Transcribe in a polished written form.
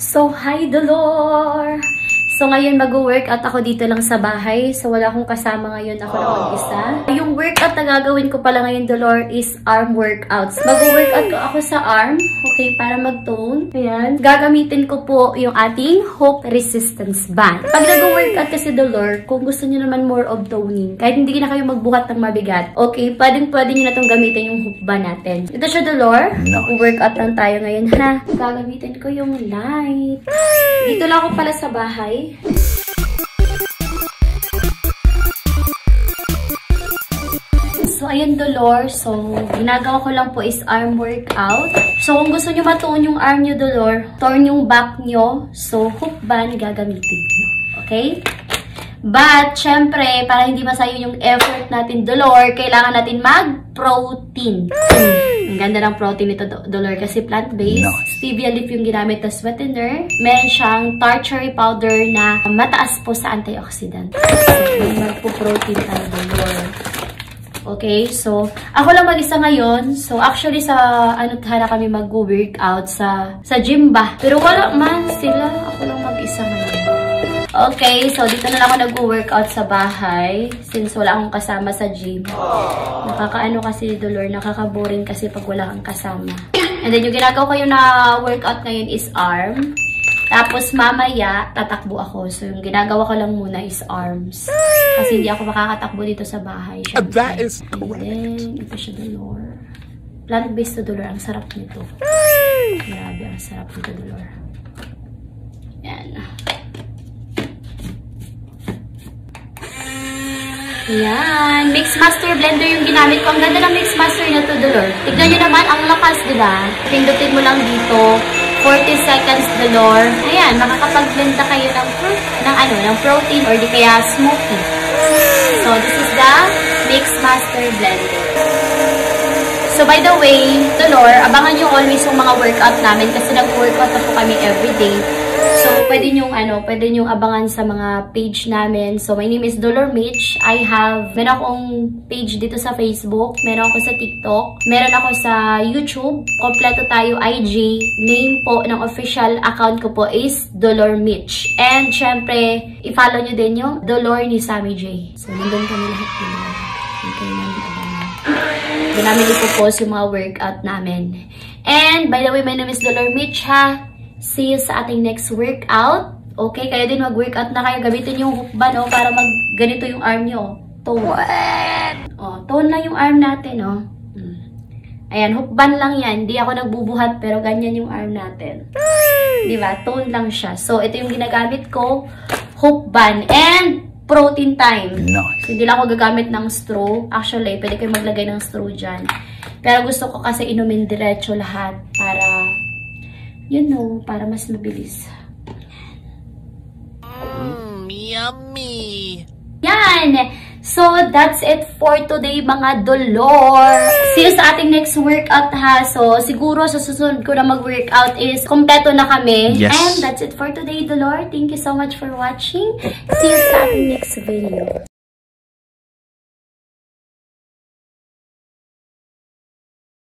So, hi Dolor! So, ngayon mag-workout ako dito lang sa bahay. So, wala akong kasama ngayon. Ako lang mag-isa. Yung workout na gagawin ko pala ngayon, Dolor, is arm workouts. Mag-workout ko ako sa arm. Okay, para mag-tone. Ayan. Gagamitin ko po yung ating Hope Resistance Band. Pag nag-workout kasi, Dolor, kung gusto niyo naman more of toning, kahit hindi na kayo magbuhat ng mabigat, okay, pwede nyo na itong gamitin yung hoop band natin. Ito siya, Dolor. Mag-workout lang tayo ngayon, ha? Gagamitin ko yung light. Dito lang ako pala sa bahay. So, ayan, Dolor. So, ginagawa ko lang po is arm workout. So, kung gusto nyo matuon yung arm nyo, Dolor, torn yung back nyo. So, hoop band gagamitin nyo. Okay? But, syempre, para hindi masayang yung effort natin, Dolor, kailangan natin mag-protein. Ang ganda ng protein nito, Dolor, kasi plant-based. Stevia leaf yung ginamit na sweetener. Meron siyang tartary powder na mataas po sa antioxidant. So, magpo-protein tayo, Dolor. Okay, so, ako lang mag-isa ngayon. So, actually, sa Tara kami mag-workout sa gym ba. Pero wala man sila. Ako lang mag-isa ngayon. Okay, so, dito na lang ako nag-workout sa bahay. Since wala akong kasama sa gym. Nakakaano kasi, Dolor, nakaka-boring kasi pag wala kang kasama. And then, yung ginagawa ko yung na-workout ngayon is arm. Tapos, mamaya, tatakbo ako. So, yung ginagawa ko lang muna is arms. Kasi hindi ako makakatakbo dito sa bahay. Syempre. That is correct. And then, ito siya, Dolor. Plant-based to, Dolor. Ang sarap nito. Grabe, ang sarap nito, Dolor. Yan. Yan. Mixmaster blender yung ginamit ko. Ang ganda ng Mixmaster na to, Dolor. Tignan nyo naman, ang lakas, diba? Pindutin mo lang dito. 40 seconds, Dolor. Ayan, makakapag-blend na kayo ng protein or di kaya smoothie. So, this is the Mixmaster blender. So, by the way, Dolor, abangan nyo always yung mga workout namin kasi nag-workout na po kami everyday. So, pwede nyong abangan sa mga page namin. So, my name is Dolor Mitch. Meron akong page dito sa Facebook. Meron ako sa TikTok. Meron ako sa YouTube. Kompleto tayo IG. Name po ng official account ko po is Dolor Mitch. And, syempre, i-follow nyo din yung Dolor ni Sammy J. So, nandun kami lahat dito. Okay, doon namin ipopost yung mga workout namin. And, by the way, my name is Dolor Mitch, ha? See you sa ating next workout. Okay, kayo din mag-workout na kayo. Gamitin yung hook band, para ganito yung arm nyo. Tone. Tone lang yung arm natin, Ayan, hook band lang yan. Hindi ako nagbubuhat, pero ganyan yung arm natin. Diba? Tone lang siya. So, ito yung ginagamit ko. Hook band. And, protein time. Nice. So, hindi lang ako gagamit ng straw. Actually, pwede kayo maglagay ng straw dyan. Pero gusto ko kasi inumin diretso lahat para para mas mabilis. Yummy! Yan! So, that's it for today, mga Dolor. See you sa ating next workout, ha? So, siguro sa susunod ko na mag-workout is kompleto na kami. Yes. And that's it for today, Dolor. Thank you so much for watching. See you sa ating next video.